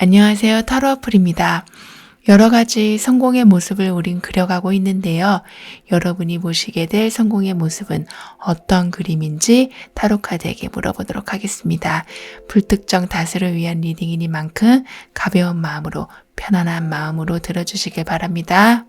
안녕하세요. 타로어플입니다. 여러 가지 성공의 모습을 우린 그려가고 있는데요. 여러분이 보시게 될 성공의 모습은 어떤 그림인지 타로카드에게 물어보도록 하겠습니다. 불특정 다수를 위한 리딩이니만큼 가벼운 마음으로 편안한 마음으로 들어주시길 바랍니다.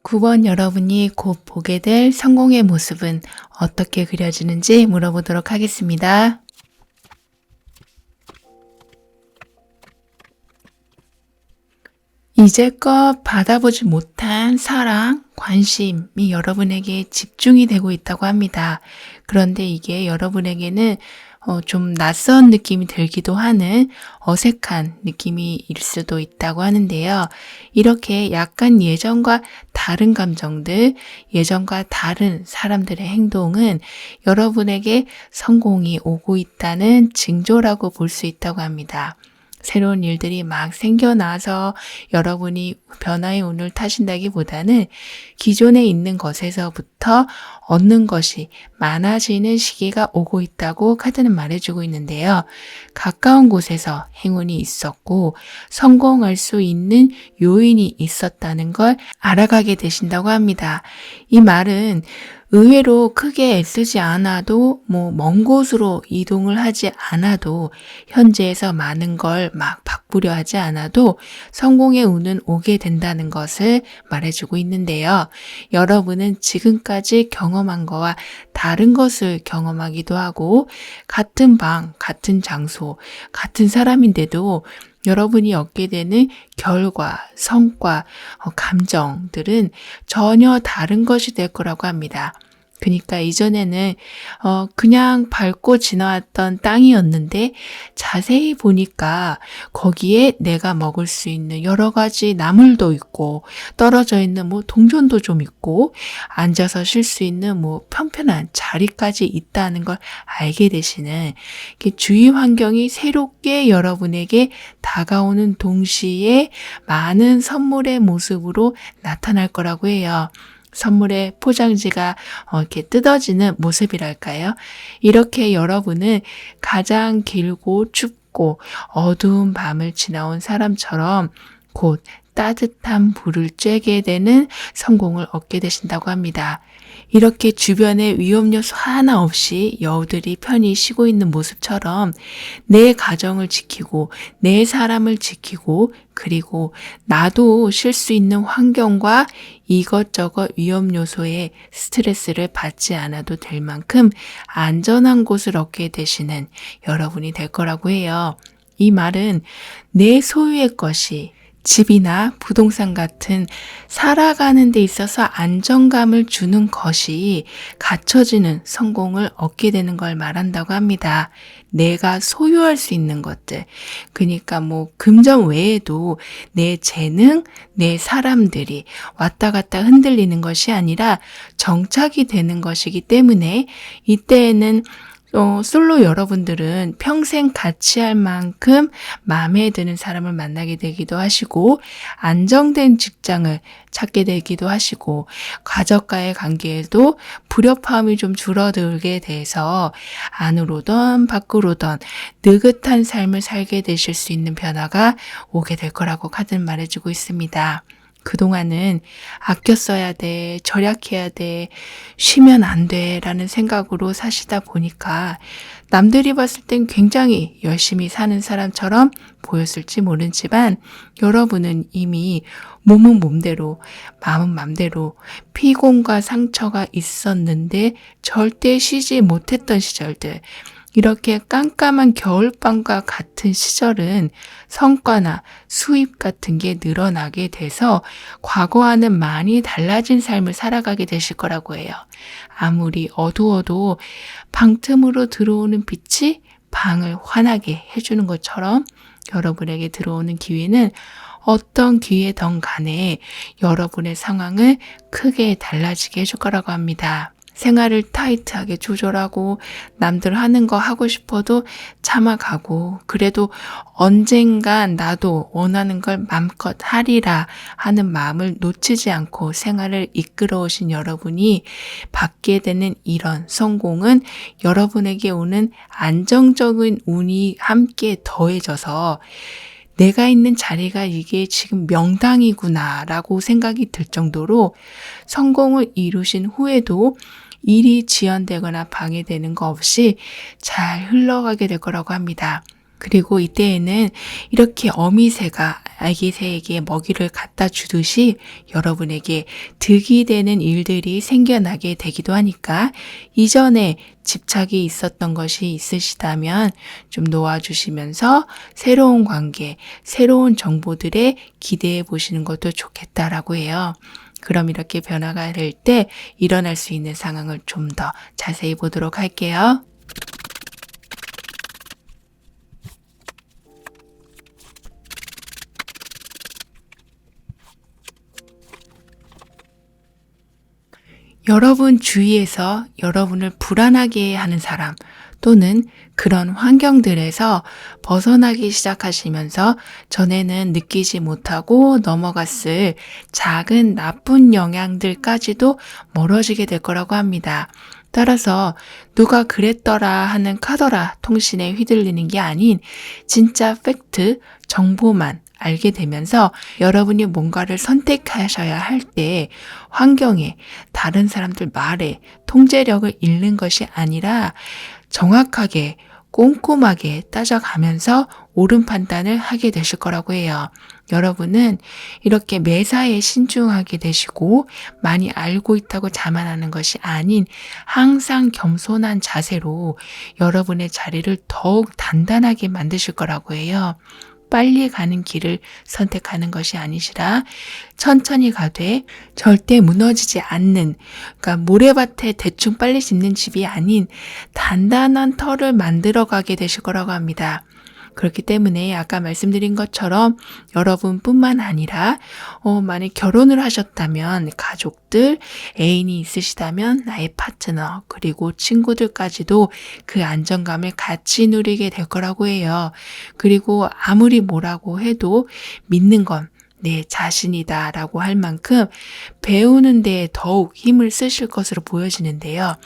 구 번 여러분이 곧 보게 될 성공의 모습은 어떻게 그려지는지 물어보도록 하겠습니다. 이제껏 받아보지 못한 사랑, 관심이 여러분에게 집중이 되고 있다고 합니다. 그런데 이게 여러분에게는 좀 낯선 느낌이 들기도 하는 어색한 느낌일 수도 있다고 하는데요. 이렇게 약간 예전과 다른 감정들, 예전과 다른 사람들의 행동은 여러분에게 성공이 오고 있다는 징조라고 볼 수 있다고 합니다. 새로운 일들이 막 생겨나서 여러분이 변화의 운을 타신다기보다는 기존에 있는 것에서부터 얻는 것이 많아지는 시기가 오고 있다고 카드는 말해주고 있는데요. 가까운 곳에서 행운이 있었고 성공할 수 있는 요인이 있었다는 걸 알아가게 되신다고 합니다. 이 말은 의외로 크게 애쓰지 않아도 먼 곳으로 이동을 하지 않아도 현재에서 많은 걸 막 바꾸려 하지 않아도 성공의 운은 오게 된다는 것을 말해주고 있는데요. 여러분은 지금까지 경험한 거와 다른 것을 경험하기도 하고 같은 방, 같은 장소, 같은 사람인데도 여러분이 얻게 되는 결과, 성과, 감정들은 전혀 다른 것이 될 거라고 합니다. 그러니까 이전에는 그냥 밟고 지나왔던 땅이었는데 자세히 보니까 거기에 내가 먹을 수 있는 여러 가지 나물도 있고 떨어져 있는 뭐 동전도 좀 있고 앉아서 쉴 수 있는 뭐 편편한 자리까지 있다는 걸 알게 되시는, 이렇게 주위 환경이 새롭게 여러분에게 다가오는 동시에 많은 선물의 모습으로 나타날 거라고 해요. 선물의 포장지가 이렇게 뜯어지는 모습이랄까요? 이렇게 여러분은 가장 길고 춥고 어두운 밤을 지나온 사람처럼 곧 따뜻한 불을 쬐게 되는 성공을 얻게 되신다고 합니다. 이렇게 주변에 위험 요소 하나 없이 여우들이 편히 쉬고 있는 모습처럼 내 가정을 지키고 내 사람을 지키고 그리고 나도 쉴 수 있는 환경과 이것저것 위험 요소에 스트레스를 받지 않아도 될 만큼 안전한 곳을 얻게 되시는 여러분이 될 거라고 해요. 이 말은 내 소유의 것이 집이나 부동산 같은 살아가는 데 있어서 안정감을 주는 것이 갖춰지는 성공을 얻게 되는 걸 말한다고 합니다. 내가 소유할 수 있는 것들, 그러니까 뭐 금전 외에도 내 재능, 내 사람들이 왔다 갔다 흔들리는 것이 아니라 정착이 되는 것이기 때문에 이때에는 솔로 여러분들은 평생 같이 할 만큼 마음에 드는 사람을 만나게 되기도 하시고 안정된 직장을 찾게 되기도 하시고 가족과의 관계에도 불협화음이 좀 줄어들게 돼서 안으로든 밖으로든 느긋한 삶을 살게 되실 수 있는 변화가 오게 될 거라고 카드는 말해주고 있습니다. 그동안은 아껴 써야 돼, 절약해야 돼, 쉬면 안 돼 라는 생각으로 사시다 보니까 남들이 봤을 땐 굉장히 열심히 사는 사람처럼 보였을지 모르지만 여러분은 이미 몸은 몸대로, 마음은 맘대로 피곤과 상처가 있었는데 절대 쉬지 못했던 시절들, 이렇게 깜깜한 겨울밤과 같은 시절은 성과나 수입 같은 게 늘어나게 돼서 과거와는 많이 달라진 삶을 살아가게 되실 거라고 해요. 아무리 어두워도 방 틈으로 들어오는 빛이 방을 환하게 해주는 것처럼 여러분에게 들어오는 기회는 어떤 기회든 간에 여러분의 상황을 크게 달라지게 해줄 거라고 합니다. 생활을 타이트하게 조절하고 남들 하는 거 하고 싶어도 참아가고 그래도 언젠간 나도 원하는 걸 맘껏 하리라 하는 마음을 놓치지 않고 생활을 이끌어 오신 여러분이 받게 되는 이런 성공은 여러분에게 오는 안정적인 운이 함께 더해져서 내가 있는 자리가 이게 지금 명당이구나 라고 생각이 들 정도로 성공을 이루신 후에도 일이 지연되거나 방해되는 거 없이 잘 흘러가게 될 거라고 합니다. 그리고 이때에는 이렇게 어미새가 아기새에게 먹이를 갖다 주듯이 여러분에게 득이 되는 일들이 생겨나게 되기도 하니까 이전에 집착이 있었던 것이 있으시다면 좀 놓아주시면서 새로운 관계, 새로운 정보들에 기대해 보시는 것도 좋겠다라고 해요. 그럼 이렇게 변화가 될 때 일어날 수 있는 상황을 좀 더 자세히 보도록 할게요. 여러분 주위에서 여러분을 불안하게 하는 사람 또는 그런 환경들에서 벗어나기 시작하시면서 전에는 느끼지 못하고 넘어갔을 작은 나쁜 영향들까지도 멀어지게 될 거라고 합니다. 따라서 누가 그랬더라 하는 카더라 통신에 휘둘리는 게 아닌 진짜 팩트, 정보만 알게 되면서 여러분이 뭔가를 선택하셔야 할 때 환경에 다른 사람들 말에 통제력을 잃는 것이 아니라 정확하게 꼼꼼하게 따져가면서 옳은 판단을 하게 되실 거라고 해요. 여러분은 이렇게 매사에 신중하게 되시고 많이 알고 있다고 자만하는 것이 아닌 항상 겸손한 자세로 여러분의 자리를 더욱 단단하게 만드실 거라고 해요. 빨리 가는 길을 선택하는 것이 아니시라 천천히 가되 절대 무너지지 않는, 그러니까 모래밭에 대충 빨리 짓는 집이 아닌 단단한 터를 만들어 가게 되실 거라고 합니다. 그렇기 때문에 아까 말씀드린 것처럼 여러분뿐만 아니라 만약 결혼을 하셨다면 가족들, 애인이 있으시다면 나의 파트너, 그리고 친구들까지도 그 안정감을 같이 누리게 될 거라고 해요. 그리고 아무리 뭐라고 해도 믿는 건 내 자신이다 라고 할 만큼 배우는 데에 더욱 힘을 쓰실 것으로 보여지는데요.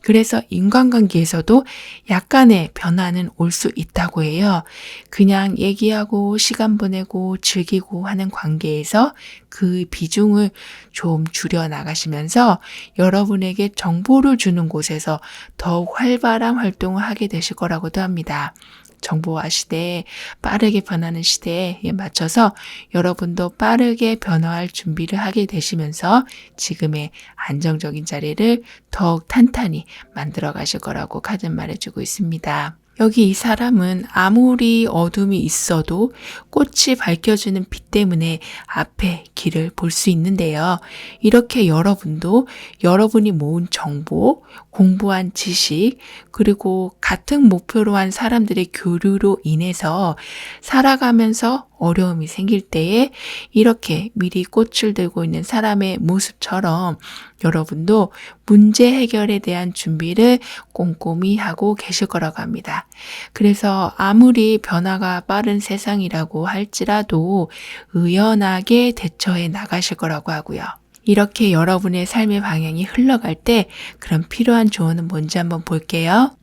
그래서 인간관계에서도 약간의 변화는 올 수 있다고 해요. 그냥 얘기하고 시간 보내고 즐기고 하는 관계에서 그 비중을 좀 줄여 나가시면서 여러분에게 정보를 주는 곳에서 더욱 활발한 활동을 하게 되실 거라고도 합니다. 정보화 시대에 빠르게 변하는 시대에 맞춰서 여러분도 빠르게 변화할 준비를 하게 되시면서 지금의 안정적인 자리를 더욱 탄탄히 만들어 가실 거라고 카드는 말해주고 있습니다. 여기 이 사람은 아무리 어둠이 있어도 꽃이 밝혀주는 빛 때문에 앞에 길을 볼 수 있는데요. 이렇게 여러분도 여러분이 모은 정보, 공부한 지식, 그리고 같은 목표로 한 사람들의 교류로 인해서 살아가면서 어려움이 생길 때에 이렇게 미리 꽃을 들고 있는 사람의 모습처럼 여러분도 문제 해결에 대한 준비를 꼼꼼히 하고 계실 거라고 합니다. 그래서 아무리 변화가 빠른 세상이라고 할지라도 의연하게 대처해 나가실 거라고 하고요. 이렇게 여러분의 삶의 방향이 흘러갈 때 그럼 필요한 조언은 뭔지 한번 볼게요.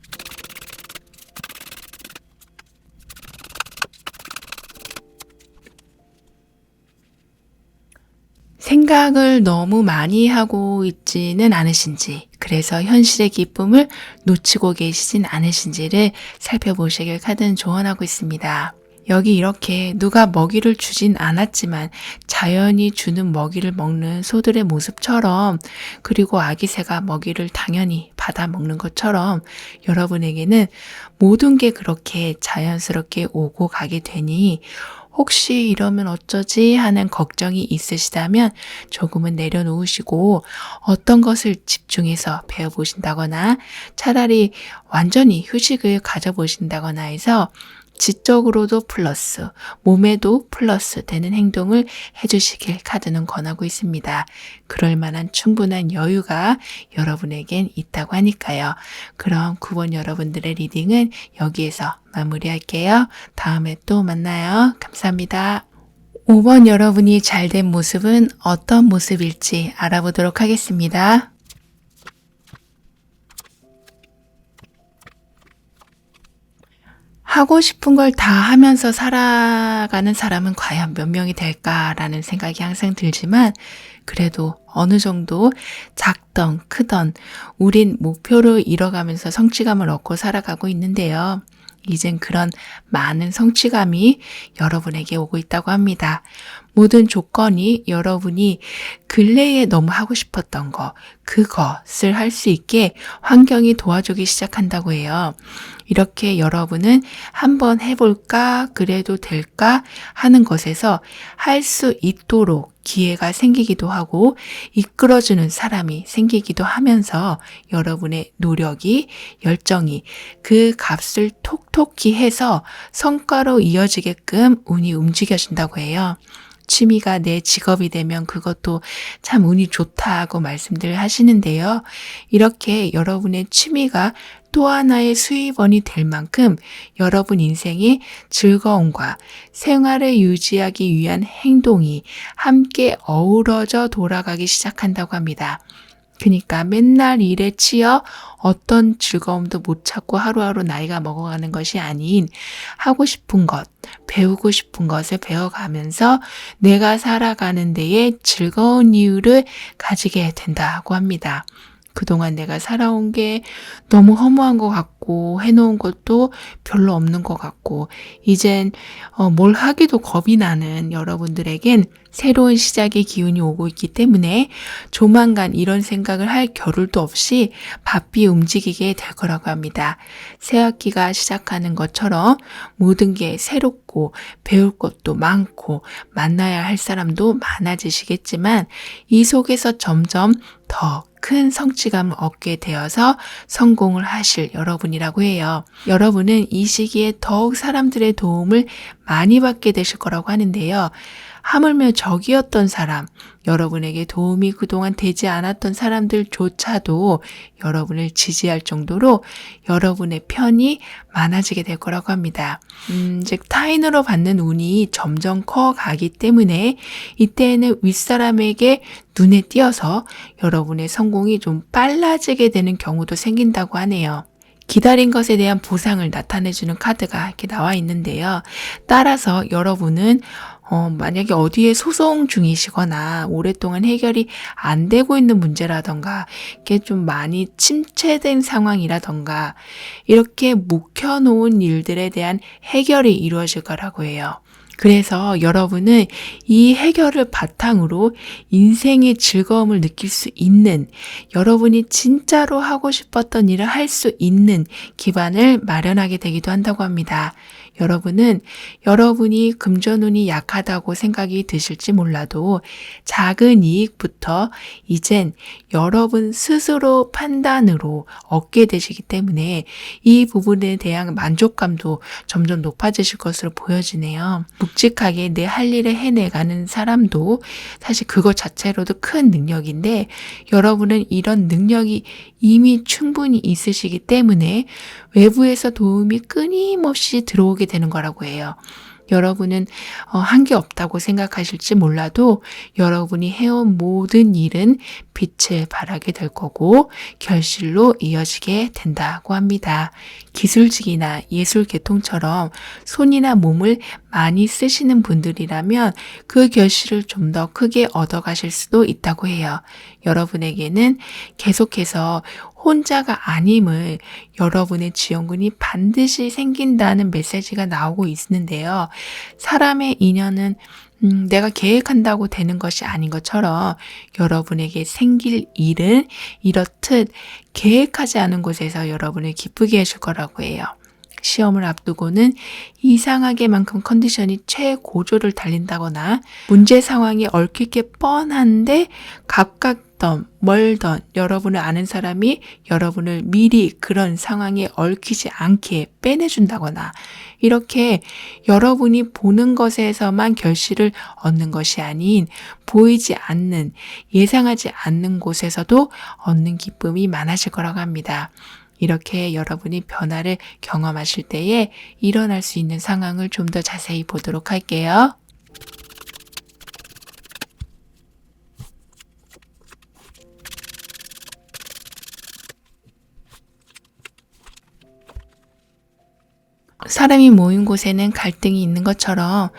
생각을 너무 많이 하고 있지는 않으신지, 그래서 현실의 기쁨을 놓치고 계시진 않으신지를 살펴보시길 카드는 조언하고 있습니다. 여기 이렇게 누가 먹이를 주진 않았지만 자연이 주는 먹이를 먹는 소들의 모습처럼, 그리고 아기 새가 먹이를 당연히 받아 먹는 것처럼 여러분에게는 모든 게 그렇게 자연스럽게 오고 가게 되니 혹시 이러면 어쩌지 하는 걱정이 있으시다면 조금은 내려놓으시고 어떤 것을 집중해서 배워보신다거나 차라리 완전히 휴식을 가져보신다거나 해서 지적으로도 플러스, 몸에도 플러스 되는 행동을 해주시길 카드는 권하고 있습니다. 그럴 만한 충분한 여유가 여러분에겐 있다고 하니까요. 그럼 9번 여러분들의 리딩은 여기에서 마무리할게요. 다음에 또 만나요. 감사합니다. 5번 여러분이 잘된 모습은 어떤 모습일지 알아보도록 하겠습니다. 하고 싶은 걸 다 하면서 살아가는 사람은 과연 몇 명이 될까라는 생각이 항상 들지만 그래도 어느 정도 작던 크던 우린 목표를 이뤄가면서 성취감을 얻고 살아가고 있는데요. 이젠 그런 많은 성취감이 여러분에게 오고 있다고 합니다. 모든 조건이 여러분이 근래에 너무 하고 싶었던 거, 그것을 할 수 있게 환경이 도와주기 시작한다고 해요. 이렇게 여러분은 한번 해볼까, 그래도 될까 하는 것에서 할 수 있도록 기회가 생기기도 하고 이끌어주는 사람이 생기기도 하면서 여러분의 노력이, 열정이 그 값을 톡톡히 해서 성과로 이어지게끔 운이 움직여진다고 해요. 취미가 내 직업이 되면 그것도 참 운이 좋다고 말씀들 하시는데요. 이렇게 여러분의 취미가 또 하나의 수입원이 될 만큼 여러분 인생의 즐거움과 생활을 유지하기 위한 행동이 함께 어우러져 돌아가기 시작한다고 합니다. 그러니까 맨날 일에 치여 어떤 즐거움도 못 찾고 하루하루 나이가 먹어가는 것이 아닌 하고 싶은 것, 배우고 싶은 것을 배워가면서 내가 살아가는 데에 즐거운 이유를 가지게 된다고 합니다. 그동안 내가 살아온 게 너무 허무한 것 같고 해놓은 것도 별로 없는 것 같고 이젠 뭘 하기도 겁이 나는 여러분들에겐 새로운 시작의 기운이 오고 있기 때문에 조만간 이런 생각을 할 겨를도 없이 바삐 움직이게 될 거라고 합니다. 새 학기가 시작하는 것처럼 모든 게 새롭고 배울 것도 많고 만나야 할 사람도 많아지시겠지만 이 속에서 점점 더 큰 성취감을 얻게 되어서 성공을 하실 여러분이라고 해요. 여러분은 이 시기에 더욱 사람들의 도움을 많이 받게 되실 거라고 하는데요. 하물며 적이었던 사람, 여러분에게 도움이 그동안 되지 않았던 사람들조차도 여러분을 지지할 정도로 여러분의 편이 많아지게 될 거라고 합니다. 즉 타인으로 받는 운이 점점 커가기 때문에 이때에는 윗사람에게 눈에 띄어서 여러분의 성공이 좀 빨라지게 되는 경우도 생긴다고 하네요. 기다린 것에 대한 보상을 나타내주는 카드가 이렇게 나와 있는데요. 따라서 여러분은 만약에 어디에 소송 중이시거나 오랫동안 해결이 안 되고 있는 문제라던가 이게 좀 많이 침체된 상황이라던가 이렇게 묵혀놓은 일들에 대한 해결이 이루어질 거라고 해요. 그래서 여러분은 이 해결을 바탕으로 인생의 즐거움을 느낄 수 있는, 여러분이 진짜로 하고 싶었던 일을 할 수 있는 기반을 마련하게 되기도 한다고 합니다. 여러분은 여러분이 금전운이 약하다고 생각이 드실지 몰라도 작은 이익부터 이젠 여러분 스스로 판단으로 얻게 되시기 때문에 이 부분에 대한 만족감도 점점 높아지실 것으로 보여지네요. 묵직하게 내 할 일을 해내가는 사람도 사실 그것 자체로도 큰 능력인데 여러분은 이런 능력이 이미 충분히 있으시기 때문에 외부에서 도움이 끊임없이 들어오게 되는 거라고 해요. 여러분은 한 게 없다고 생각하실지 몰라도 여러분이 해온 모든 일은 빛을 발하게 될 거고 결실로 이어지게 된다고 합니다. 기술직이나 예술 계통처럼 손이나 몸을 많이 쓰시는 분들이라면 그 결실을 좀 더 크게 얻어가실 수도 있다고 해요. 여러분에게는 계속해서 혼자가 아님을 여러분의 지원군이 반드시 생긴다는 메시지가 나오고 있는데요. 사람의 인연은 내가 계획한다고 되는 것이 아닌 것처럼 여러분에게 생길 일은 이렇듯 계획하지 않은 곳에서 여러분을 기쁘게 해줄 거라고 해요. 시험을 앞두고는 이상하게만큼 컨디션이 최고조를 달린다거나 문제 상황이 얽힐 게 뻔한데 가깝던 멀던 여러분을 아는 사람이 여러분을 미리 그런 상황에 얽히지 않게 빼내준다거나 이렇게 여러분이 보는 것에서만 결실을 얻는 것이 아닌 보이지 않는 예상하지 않는 곳에서도 얻는 기쁨이 많아질 거라고 합니다. 이렇게 여러분이 변화를 경험하실 때에 일어날 수 있는 상황을 좀 더 자세히 보도록 할게요. 사람이 모인 곳에는 갈등이 있는 것처럼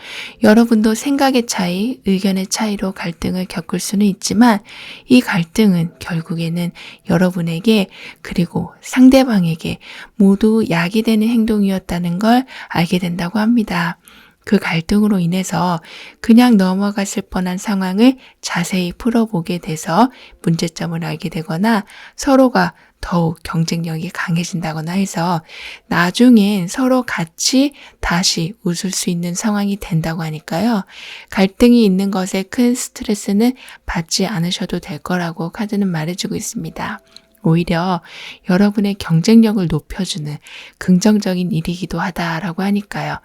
여러분도 생각의 차이, 의견의 차이로 갈등을 겪을 수는 있지만 이 갈등은 결국에는 여러분에게 그리고 상대방에게 모두 약이 되는 행동이었다는 걸 알게 된다고 합니다. 그 갈등으로 인해서 그냥 넘어갔을 뻔한 상황을 자세히 풀어보게 돼서 문제점을 알게 되거나 서로가 더욱 경쟁력이 강해진다거나 해서 나중엔 서로 같이 다시 웃을 수 있는 상황이 된다고 하니까요. 갈등이 있는 것에 큰 스트레스는 받지 않으셔도 될 거라고 카드는 말해주고 있습니다. 오히려 여러분의 경쟁력을 높여주는 긍정적인 일이기도 하다라고 하니까요.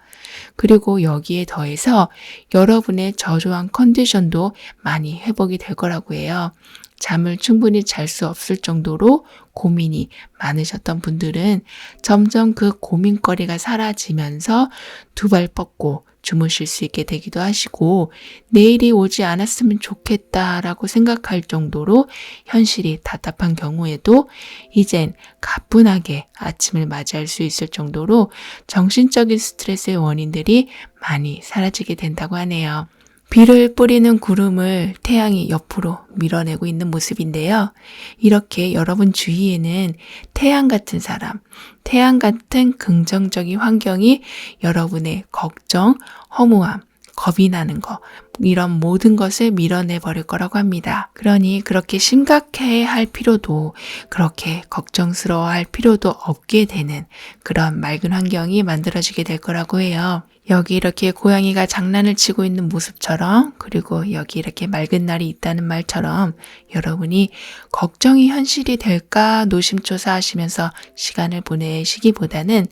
그리고 여기에 더해서 여러분의 저조한 컨디션도 많이 회복이 될 거라고 해요. 잠을 충분히 잘 수 없을 정도로 고민이 많으셨던 분들은 점점 그 고민거리가 사라지면서 두 발 뻗고 주무실 수 있게 되기도 하시고 내일이 오지 않았으면 좋겠다라고 생각할 정도로 현실이 답답한 경우에도 이젠 가뿐하게 아침을 맞이할 수 있을 정도로 정신적인 스트레스의 원인들이 많이 사라지게 된다고 하네요. 비를 뿌리는 구름을 태양이 옆으로 밀어내고 있는 모습인데요. 이렇게 여러분 주위에는 태양 같은 사람, 태양 같은 긍정적인 환경이 여러분의 걱정, 허무함, 겁이 나는 거, 이런 모든 것을 밀어내 버릴 거라고 합니다. 그러니 그렇게 심각해 할 필요도, 그렇게 걱정스러워 할 필요도 없게 되는 그런 맑은 환경이 만들어지게 될 거라고 해요. 여기 이렇게 고양이가 장난을 치고 있는 모습처럼, 그리고 여기 이렇게 맑은 날이 있다는 말처럼 여러분이 걱정이 현실이 될까 노심초사하시면서 시간을 보내시기보다는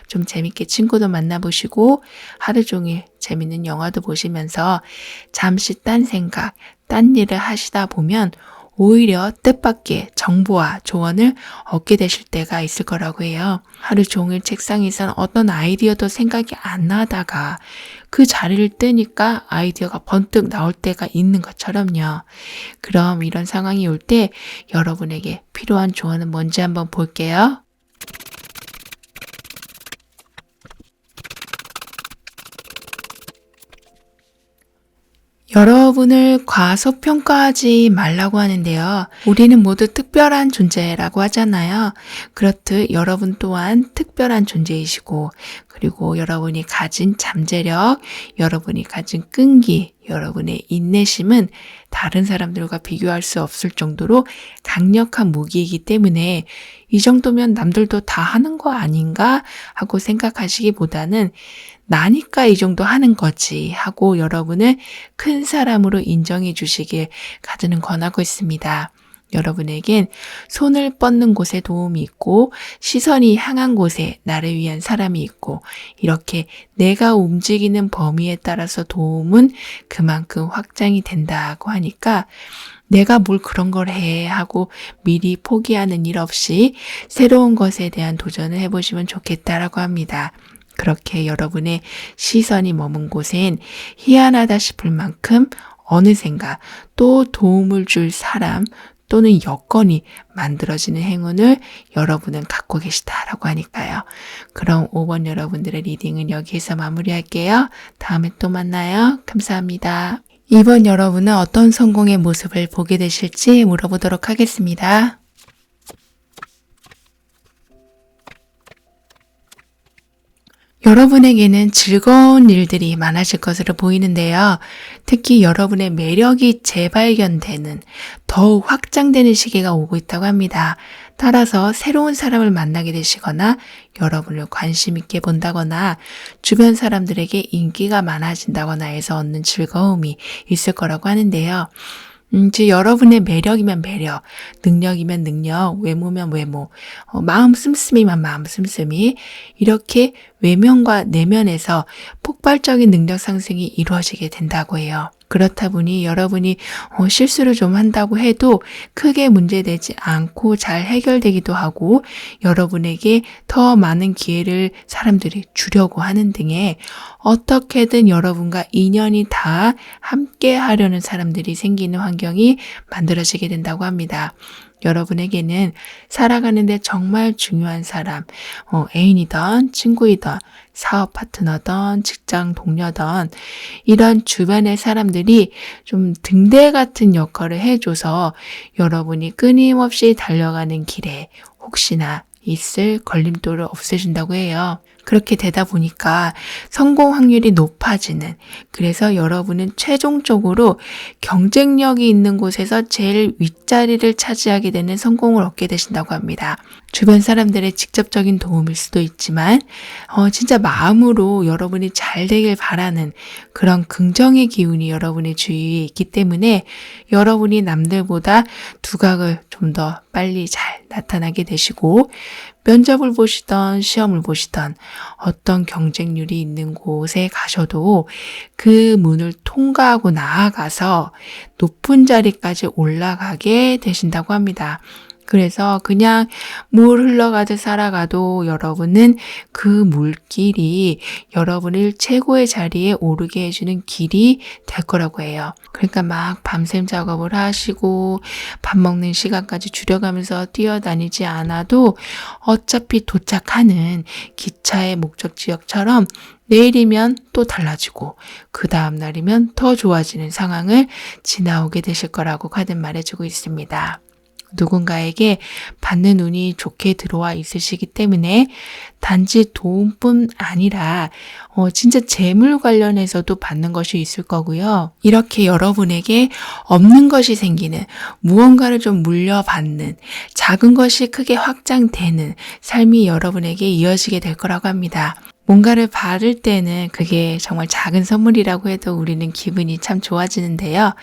좀 재밌게 친구도 만나보시고 하루 종일 재밌는 영화도 보시면서 잠시 딴 생각, 딴 일을 하시다 보면 오히려 뜻밖의 정보와 조언을 얻게 되실 때가 있을 거라고 해요. 하루 종일 책상에선 어떤 아이디어도 생각이 안 나다가 그 자리를 뜨니까 아이디어가 번뜩 나올 때가 있는 것처럼요. 그럼 이런 상황이 올 때 여러분에게 필요한 조언은 뭔지 한번 볼게요. 여러분을 과소평가하지 말라고 하는데요. 우리는 모두 특별한 존재라고 하잖아요. 그렇듯 여러분 또한 특별한 존재이시고, 그리고 여러분이 가진 잠재력, 여러분이 가진 끈기, 여러분의 인내심은 다른 사람들과 비교할 수 없을 정도로 강력한 무기이기 때문에 이 정도면 남들도 다 하는 거 아닌가 하고 생각하시기보다는 나니까 이 정도 하는 거지 하고 여러분을 큰 사람으로 인정해 주시길 가드는 권하고 있습니다. 여러분에겐 손을 뻗는 곳에 도움이 있고 시선이 향한 곳에 나를 위한 사람이 있고 이렇게 내가 움직이는 범위에 따라서 도움은 그만큼 확장이 된다고 하니까 내가 뭘 그런 걸 해 하고 미리 포기하는 일 없이 새로운 것에 대한 도전을 해보시면 좋겠다라고 합니다. 그렇게 여러분의 시선이 머문 곳엔 희한하다 싶을 만큼 어느샌가 또 도움을 줄 사람 또는 여건이 만들어지는 행운을 여러분은 갖고 계시다라고 하니까요. 그럼 5번 여러분들의 리딩은 여기에서 마무리할게요. 다음에 또 만나요. 감사합니다. 2번 여러분은 어떤 성공의 모습을 보게 되실지 물어보도록 하겠습니다. 여러분에게는 즐거운 일들이 많아질 것으로 보이는데요. 특히 여러분의 매력이 재발견되는, 더욱 확장되는 시기가 오고 있다고 합니다. 따라서 새로운 사람을 만나게 되시거나 여러분을 관심 있게 본다거나 주변 사람들에게 인기가 많아진다거나 해서 얻는 즐거움이 있을 거라고 하는데요. 즉 여러분의 매력이면 매력, 능력이면 능력, 외모면 외모, 마음 씀씀이면 마음 씀씀이 이렇게 외면과 내면에서 폭발적인 능력 상승이 이루어지게 된다고 해요. 그렇다 보니 여러분이 실수를 좀 한다고 해도 크게 문제되지 않고 잘 해결되기도 하고 여러분에게 더 많은 기회를 사람들이 주려고 하는 등의 어떻게든 여러분과 인연이 다 함께 하려는 사람들이 생기는 환경이 만들어지게 된다고 합니다. 여러분에게는 살아가는데 정말 중요한 사람, 애인이든 친구이든 사업 파트너든 직장 동료든 이런 주변의 사람들이 좀 등대 같은 역할을 해줘서 여러분이 끊임없이 달려가는 길에 혹시나 있을 걸림돌을 없애준다고 해요. 그렇게 되다 보니까 성공 확률이 높아지는, 그래서 여러분은 최종적으로 경쟁력이 있는 곳에서 제일 윗자리를 차지하게 되는 성공을 얻게 되신다고 합니다. 주변 사람들의 직접적인 도움일 수도 있지만 진짜 마음으로 여러분이 잘 되길 바라는 그런 긍정의 기운이 여러분의 주위에 있기 때문에 여러분이 남들보다 두각을 좀 더 빨리 잘 나타나게 되시고 면접을 보시던 시험을 보시던 어떤 경쟁률이 있는 곳에 가셔도 그 문을 통과하고 나아가서 높은 자리까지 올라가게 되신다고 합니다. 그래서 그냥 물 흘러가듯 살아가도 여러분은 그 물길이 여러분을 최고의 자리에 오르게 해주는 길이 될 거라고 해요. 그러니까 막 밤샘 작업을 하시고 밥 먹는 시간까지 줄여가면서 뛰어다니지 않아도 어차피 도착하는 기차의 목적 지역처럼 내일이면 또 달라지고 그 다음 날이면 더 좋아지는 상황을 지나오게 되실 거라고 카드는 말해주고 있습니다. 누군가에게 받는 운이 좋게 들어와 있으시기 때문에 단지 도움뿐 아니라 진짜 재물 관련해서도 받는 것이 있을 거고요. 이렇게 여러분에게 없는 것이 생기는, 무언가를 좀 물려받는, 작은 것이 크게 확장되는 삶이 여러분에게 이어지게 될 거라고 합니다. 뭔가를 받을 때는 그게 정말 작은 선물이라고 해도 우리는 기분이 참 좋아지는데요.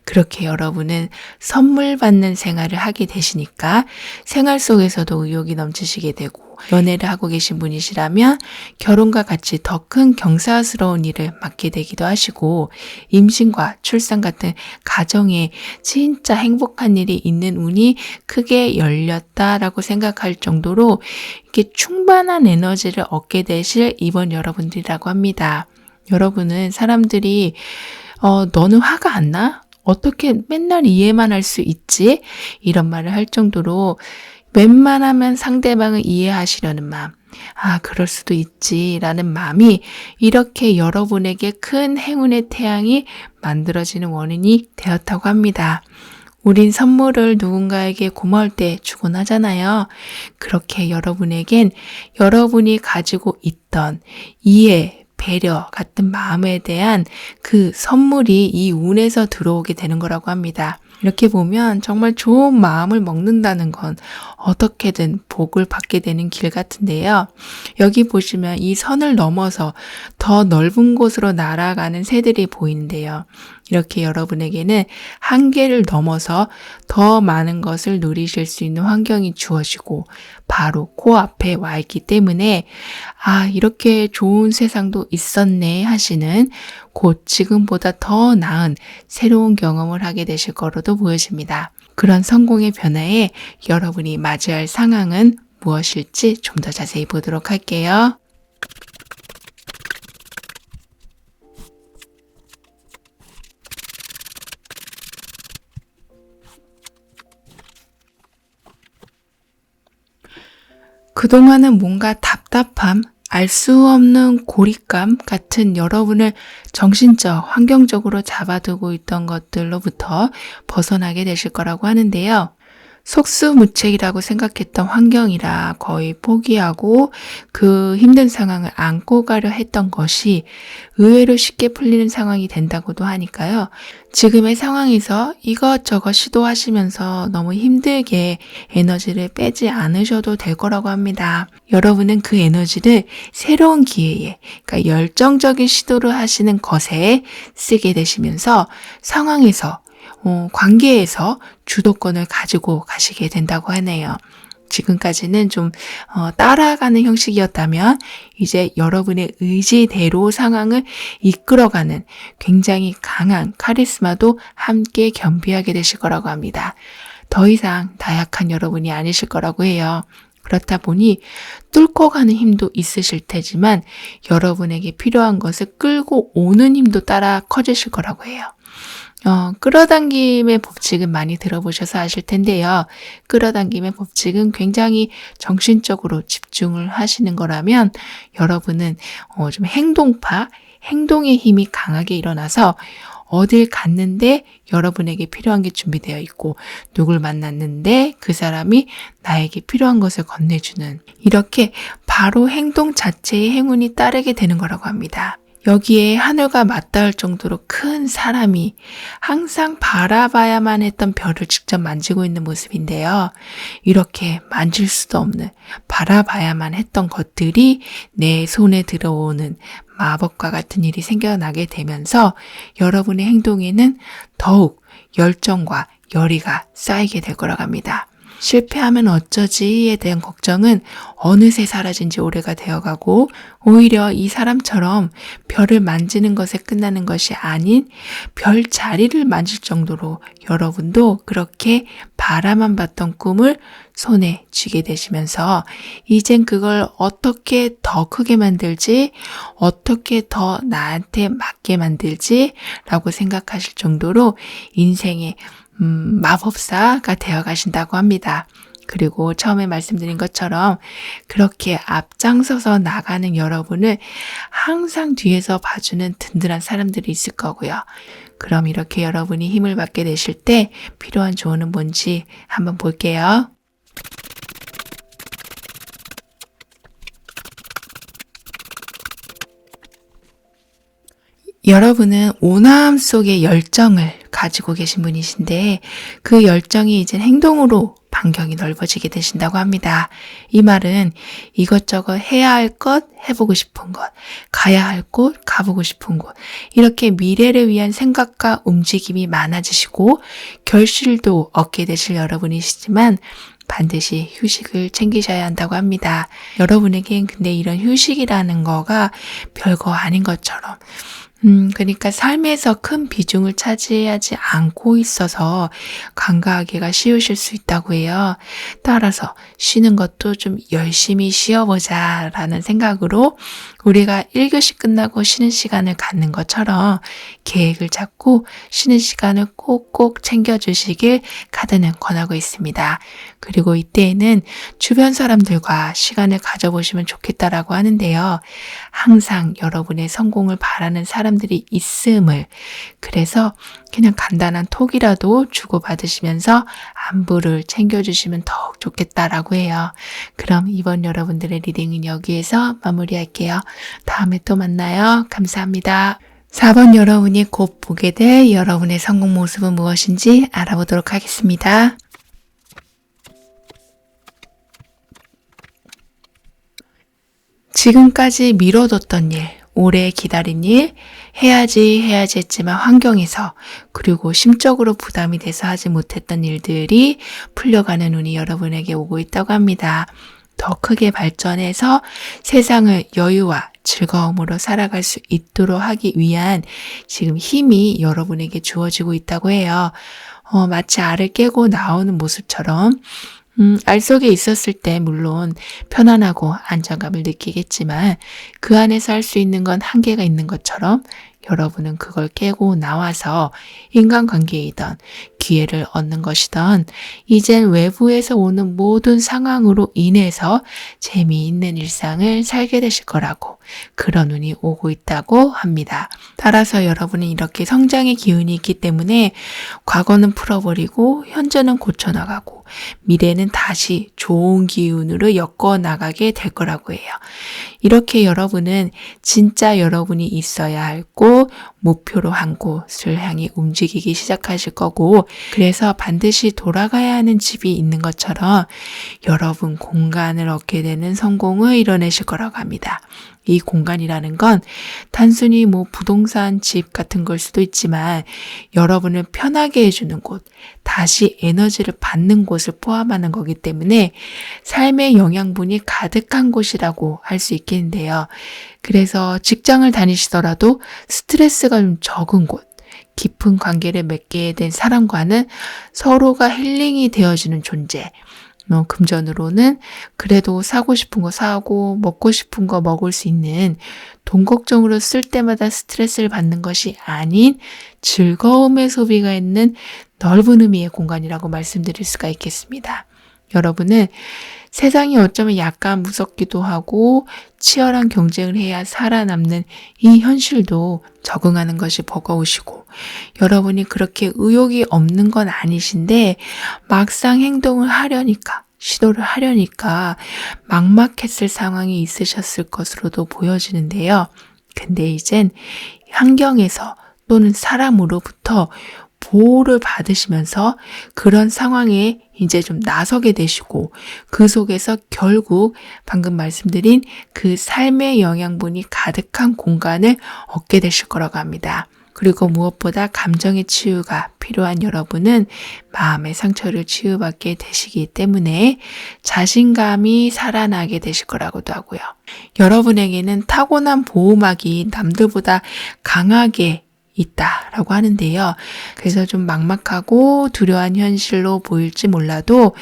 그렇게 여러분은 선물 받는 생활을 하게 되시니까 생활 속에서도 의욕이 넘치시게 되고, 연애를 하고 계신 분이시라면 결혼과 같이 더 큰 경사스러운 일을 맡게 되기도 하시고, 임신과 출산 같은 가정에 진짜 행복한 일이 있는 운이 크게 열렸다라고 생각할 정도로 이렇게 충만한 에너지를 얻게 되실 이번 여러분들이라고 합니다. 여러분은 사람들이 너는 화가 안 나? 어떻게 맨날 이해만 할 수 있지? 이런 말을 할 정도로 웬만하면 상대방을 이해하시려는 마음, 그럴 수도 있지 라는 마음이 이렇게 여러분에게 큰 행운의 태양이 만들어지는 원인이 되었다고 합니다. 우린 선물을 누군가에게 고마울 때 주곤 하잖아요. 그렇게 여러분에겐 여러분이 가지고 있던 이해, 배려 같은 마음에 대한 그 선물이 이 운에서 들어오게 되는 거라고 합니다. 이렇게 보면 정말 좋은 마음을 먹는다는 건 어떻게든 복을 받게 되는 길 같은데요. 여기 보시면 이 선을 넘어서 더 넓은 곳으로 날아가는 새들이 보이는데요. 이렇게 여러분에게는 한계를 넘어서 더 많은 것을 누리실 수 있는 환경이 주어지고 바로 코앞에 와 있기 때문에 이렇게 좋은 세상도 있었네 하시는, 곧 지금보다 더 나은 새로운 경험을 하게 되실 거로도 보여집니다. 그런 성공의 변화에 여러분이 맞이할 상황은 무엇일지 좀 더 자세히 보도록 할게요. 그동안은 뭔가 답답함, 알 수 없는 고립감 같은 여러분을 정신적, 환경적으로 잡아두고 있던 것들로부터 벗어나게 되실 거라고 하는데요. 속수무책이라고 생각했던 환경이라 거의 포기하고 그 힘든 상황을 안고 가려 했던 것이 의외로 쉽게 풀리는 상황이 된다고도 하니까요. 지금의 상황에서 이것저것 시도하시면서 너무 힘들게 에너지를 빼지 않으셔도 될 거라고 합니다. 여러분은 그 에너지를 새로운 기회에, 그러니까 열정적인 시도를 하시는 것에 쓰게 되시면서 상황에서 관계에서 주도권을 가지고 가시게 된다고 하네요. 지금까지는 좀 따라가는 형식이었다면 이제 여러분의 의지대로 상황을 이끌어가는 굉장히 강한 카리스마도 함께 겸비하게 되실 거라고 합니다. 더 이상 나약한 여러분이 아니실 거라고 해요. 그렇다 보니 뚫고 가는 힘도 있으실 테지만 여러분에게 필요한 것을 끌고 오는 힘도 따라 커지실 거라고 해요. 끌어당김의 법칙은 많이 들어보셔서 아실 텐데요. 끌어당김의 법칙은 굉장히 정신적으로 집중을 하시는 거라면 여러분은 좀 행동의 힘이 강하게 일어나서 어딜 갔는데 여러분에게 필요한 게 준비되어 있고 누굴 만났는데 그 사람이 나에게 필요한 것을 건네주는, 이렇게 바로 행동 자체의 행운이 따르게 되는 거라고 합니다. 여기에 하늘과 맞닿을 정도로 큰 사람이 항상 바라봐야만 했던 별을 직접 만지고 있는 모습인데요. 이렇게 만질 수도 없는, 바라봐야만 했던 것들이 내 손에 들어오는 마법과 같은 일이 생겨나게 되면서 여러분의 행동에는 더욱 열정과 열의가 쌓이게 될 거라고 합니다. 실패하면 어쩌지에 대한 걱정은 어느새 사라진 지 오래가 되어가고, 오히려 이 사람처럼 별을 만지는 것에 끝나는 것이 아닌 별 자리를 만질 정도로 여러분도 그렇게 바라만 봤던 꿈을 손에 쥐게 되시면서 이젠 그걸 어떻게 더 크게 만들지, 어떻게 더 나한테 맞게 만들지 라고 생각하실 정도로 인생의 마법사가 되어 가신다고 합니다. 그리고 처음에 말씀드린 것처럼 그렇게 앞장서서 나가는 여러분을 항상 뒤에서 봐주는 든든한 사람들이 있을 거고요. 그럼 이렇게 여러분이 힘을 받게 되실 때 필요한 조언은 뭔지 한번 볼게요. 여러분은 오남 속의 열정을 가지고 계신 분이신데 그 열정이 이제 행동으로 반경이 넓어지게 되신다고 합니다. 이 말은 이것저것 해야 할 것, 해보고 싶은 것, 가야 할 곳, 가보고 싶은 곳, 이렇게 미래를 위한 생각과 움직임이 많아지시고 결실도 얻게 되실 여러분이시지만 반드시 휴식을 챙기셔야 한다고 합니다. 여러분에겐 근데 이런 휴식이라는 거가 별거 아닌 것처럼 그러니까 삶에서 큰 비중을 차지하지 않고 있어서 관가하기가 쉬우실 수 있다고 해요. 따라서 쉬는 것도 좀 열심히 쉬어보자라는 생각으로 우리가 1교시 끝나고 쉬는 시간을 갖는 것처럼 계획을 잡고 쉬는 시간을 꼭꼭 챙겨주시길 카드는 권하고 있습니다. 그리고 이때에는 주변 사람들과 시간을 가져보시면 좋겠다라고 하는데요. 항상 여러분의 성공을 바라는 사람들이 있음을, 그래서 그냥 간단한 톡이라도 주고받으시면서 안부를 챙겨주시면 더욱 좋겠다라고 해요. 그럼 이번 여러분들의 리딩은 여기에서 마무리할게요. 다음에 또 만나요. 감사합니다. 4번 여러분이 곧 보게 될 여러분의 성공 모습은 무엇인지 알아보도록 하겠습니다. 지금까지 미뤄뒀던 일, 오래 기다린 일, 해야지 했지만 환경에서 그리고 심적으로 부담이 돼서 하지 못했던 일들이 풀려가는 운이 여러분에게 오고 있다고 합니다. 더 크게 발전해서 세상을 여유와 즐거움으로 살아갈 수 있도록 하기 위한 지금 힘이 여러분에게 주어지고 있다고 해요. 마치 알을 깨고 나오는 모습처럼 알 속에 있었을 때 물론 편안하고 안정감을 느끼겠지만 그 안에서 할 수 있는 건 한계가 있는 것처럼 여러분은 그걸 깨고 나와서 인간관계이든 기회를 얻는 것이든 이젠 외부에서 오는 모든 상황으로 인해서 재미있는 일상을 살게 되실 거라고 그런 운이 오고 있다고 합니다. 따라서 여러분은 이렇게 성장의 기운이 있기 때문에 과거는 풀어버리고 현재는 고쳐나가고 미래는 다시 좋은 기운으로 엮어나가게 될 거라고 해요. 이렇게 여러분은 진짜 여러분이 있어야 할 곳, 목표로 한 곳을 향해 움직이기 시작하실 거고 그래서 반드시 돌아가야 하는 집이 있는 것처럼 여러분 공간을 얻게 되는 성공을 이뤄내실 거라고 합니다. 이 공간이라는 건 단순히 부동산 집 같은 걸 수도 있지만 여러분을 편하게 해주는 곳, 다시 에너지를 받는 곳을 포함하는 거기 때문에 삶의 영양분이 가득한 곳이라고 할 수 있겠는데요. 그래서 직장을 다니시더라도 스트레스가 좀 적은 곳, 깊은 관계를 맺게 된 사람과는 서로가 힐링이 되어주는 존재, 금전으로는 그래도 사고 싶은 거 사고 먹고 싶은 거 먹을 수 있는 돈 걱정으로 쓸 때마다 스트레스를 받는 것이 아닌 즐거움의 소비가 있는 넓은 의미의 공간이라고 말씀드릴 수가 있겠습니다. 여러분은 세상이 어쩌면 약간 무섭기도 하고 치열한 경쟁을 해야 살아남는 이 현실도 적응하는 것이 버거우시고 여러분이 그렇게 의욕이 없는 건 아니신데 막상 행동을 하려니까 시도를 하려니까 막막했을 상황이 있으셨을 것으로도 보여지는데요. 근데 이젠 환경에서 또는 사람으로부터 보호를 받으시면서 그런 상황에 이제 좀 나서게 되시고 그 속에서 결국 방금 말씀드린 그 삶의 영양분이 가득한 공간을 얻게 되실 거라고 합니다. 그리고 무엇보다 감정의 치유가 필요한 여러분은 마음의 상처를 치유받게 되시기 때문에 자신감이 살아나게 되실 거라고도 하고요. 여러분에게는 타고난 보호막이 남들보다 강하게 있다라고 하는데요. 그래서 좀 막막하고 두려운 현실로 보일지 몰라도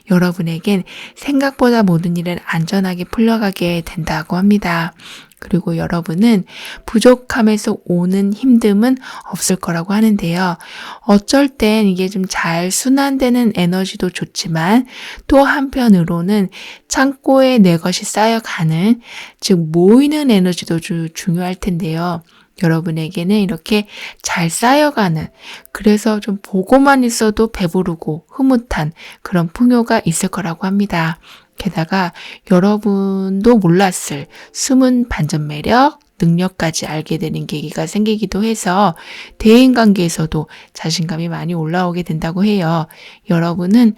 여러분에겐 생각보다 모든 일은 안전하게 풀려가게 된다고 합니다. 그리고 여러분은 부족함에서 오는 힘듦은 없을 거라고 하는데요. 어쩔 땐 이게 좀 잘 순환되는 에너지도 좋지만 또 한편으로는 창고에 내 것이 쌓여가는, 즉 모이는 에너지도 중요할 텐데요. 여러분에게는 이렇게 잘 쌓여가는, 그래서 좀 보고만 있어도 배부르고 흐뭇한 그런 풍요가 있을 거라고 합니다. 게다가 여러분도 몰랐을 숨은 반전 매력, 능력까지 알게 되는 계기가 생기기도 해서 대인관계에서도 자신감이 많이 올라오게 된다고 해요. 여러분은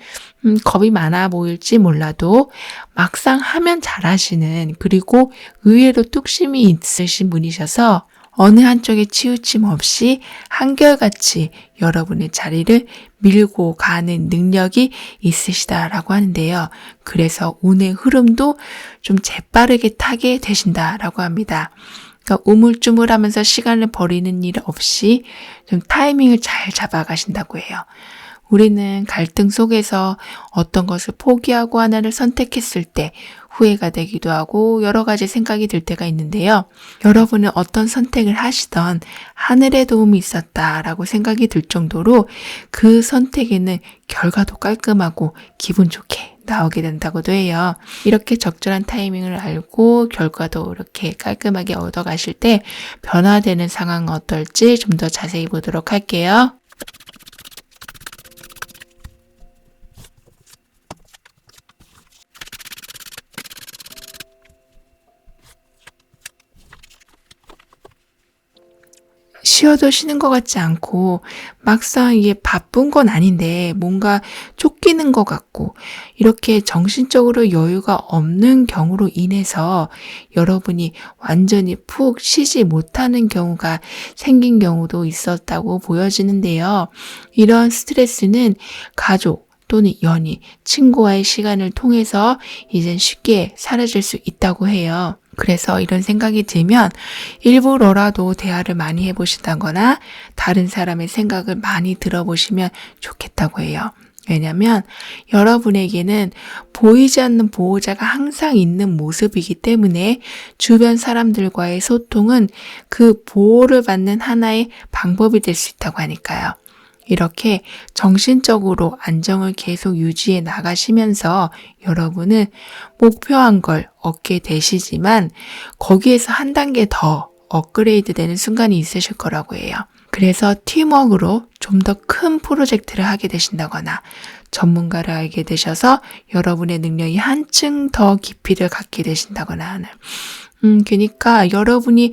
겁이 많아 보일지 몰라도 막상 하면 잘하시는, 그리고 의외로 뚝심이 있으신 분이셔서 어느 한쪽에 치우침 없이 한결같이 여러분의 자리를 밀고 가는 능력이 있으시다라고 하는데요. 그래서 운의 흐름도 좀 재빠르게 타게 되신다라고 합니다. 그러니까 우물쭈물하면서 시간을 버리는 일 없이 좀 타이밍을 잘 잡아가신다고 해요. 우리는 갈등 속에서 어떤 것을 포기하고 하나를 선택했을 때 후회가 되기도 하고 여러 가지 생각이 들 때가 있는데요. 여러분은 어떤 선택을 하시던 하늘의 도움이 있었다라고 생각이 들 정도로 그 선택에는 결과도 깔끔하고 기분 좋게 나오게 된다고도 해요. 이렇게 적절한 타이밍을 알고 결과도 이렇게 깔끔하게 얻어가실 때 변화되는 상황은 어떨지 좀 더 자세히 보도록 할게요. 쉬어도 쉬는 것 같지 않고 막상 이게 바쁜 건 아닌데 뭔가 쫓기는 것 같고 이렇게 정신적으로 여유가 없는 경우로 인해서 여러분이 완전히 푹 쉬지 못하는 경우가 생긴 경우도 있었다고 보여지는데요. 이런 스트레스는 가족 또는 연인, 친구와의 시간을 통해서 이젠 쉽게 사라질 수 있다고 해요. 그래서 이런 생각이 들면 일부러라도 대화를 많이 해보신다거나 다른 사람의 생각을 많이 들어보시면 좋겠다고 해요. 왜냐하면 여러분에게는 보이지 않는 보호자가 항상 있는 모습이기 때문에 주변 사람들과의 소통은 그 보호를 받는 하나의 방법이 될 수 있다고 하니까요. 이렇게 정신적으로 안정을 계속 유지해 나가시면서 여러분은 목표한 걸 얻게 되시지만 거기에서 한 단계 더 업그레이드 되는 순간이 있으실 거라고 해요. 그래서 팀워크로 좀 더 큰 프로젝트를 하게 되신다거나 전문가를 알게 되셔서 여러분의 능력이 한층 더 깊이를 갖게 되신다거나 하는 그러니까 여러분이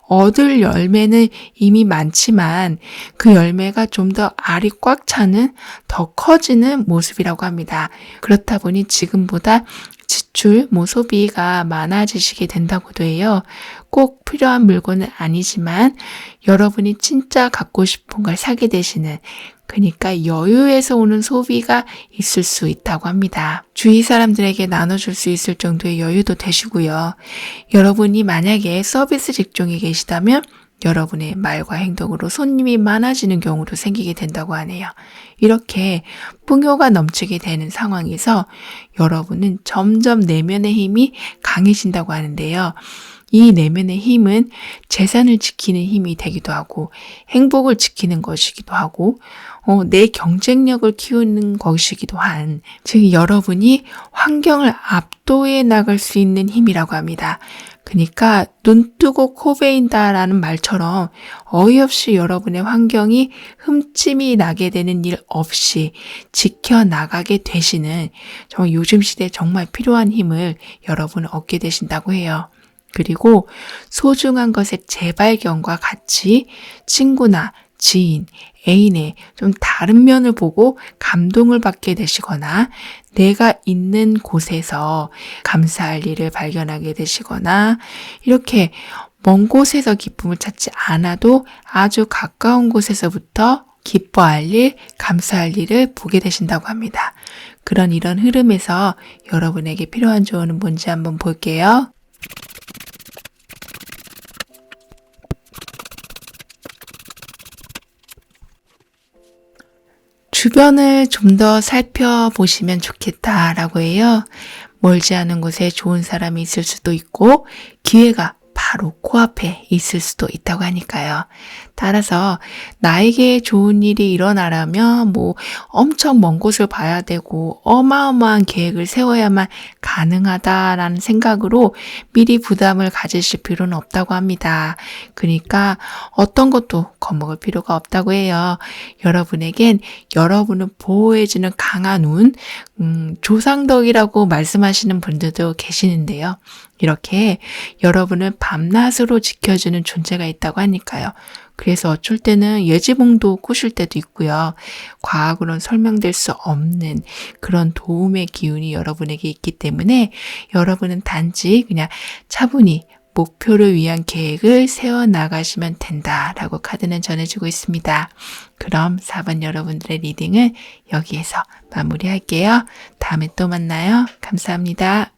얻을 열매는 이미 많지만 그 열매가 좀 더 알이 꽉 차는, 더 커지는 모습이라고 합니다. 그렇다 보니 지금보다 지출, 소비가 많아지시게 된다고도 해요. 꼭 필요한 물건은 아니지만 여러분이 진짜 갖고 싶은 걸 사게 되시는, 그러니까 여유에서 오는 소비가 있을 수 있다고 합니다. 주위 사람들에게 나눠줄 수 있을 정도의 여유도 되시고요. 여러분이 만약에 서비스 직종에 계시다면 여러분의 말과 행동으로 손님이 많아지는 경우도 생기게 된다고 하네요. 이렇게 풍요가 넘치게 되는 상황에서 여러분은 점점 내면의 힘이 강해진다고 하는데요. 이 내면의 힘은 재산을 지키는 힘이 되기도 하고 행복을 지키는 것이기도 하고 내 경쟁력을 키우는 것이기도 한, 즉 여러분이 환경을 압도해 나갈 수 있는 힘이라고 합니다. 그러니까 눈 뜨고 코 베인다라는 말처럼 어이없이 여러분의 환경이 흠집이 나게 되는 일 없이 지켜나가게 되시는, 정말 요즘 시대에 정말 필요한 힘을 여러분 얻게 되신다고 해요. 그리고 소중한 것의 재발견과 같이 친구나 지인, 애인의 좀 다른 면을 보고 감동을 받게 되시거나 내가 있는 곳에서 감사할 일을 발견하게 되시거나 이렇게 먼 곳에서 기쁨을 찾지 않아도 아주 가까운 곳에서부터 기뻐할 일, 감사할 일을 보게 되신다고 합니다. 이런 흐름에서 여러분에게 필요한 조언은 뭔지 한번 볼게요. 주변을 좀 더 살펴보시면 좋겠다라고 해요. 멀지 않은 곳에 좋은 사람이 있을 수도 있고 기회가 바로 코앞에 있을 수도 있다고 하니까요. 따라서 나에게 좋은 일이 일어나려면 뭐 엄청 먼 곳을 봐야 되고 어마어마한 계획을 세워야만 가능하다라는 생각으로 미리 부담을 가지실 필요는 없다고 합니다. 그러니까 어떤 것도 겁먹을 필요가 없다고 해요. 여러분에겐 여러분을 보호해주는 강한 운, 조상덕이라고 말씀하시는 분들도 계시는데요. 이렇게 여러분을 밤낮으로 지켜주는 존재가 있다고 하니까요. 그래서 어쩔 때는 예지몽도 꾸실 때도 있고요. 과학으로는 설명될 수 없는 그런 도움의 기운이 여러분에게 있기 때문에 여러분은 단지 그냥 차분히 목표를 위한 계획을 세워나가시면 된다라고 카드는 전해주고 있습니다. 그럼 4번 여러분들의 리딩은 여기에서 마무리할게요. 다음에 또 만나요. 감사합니다.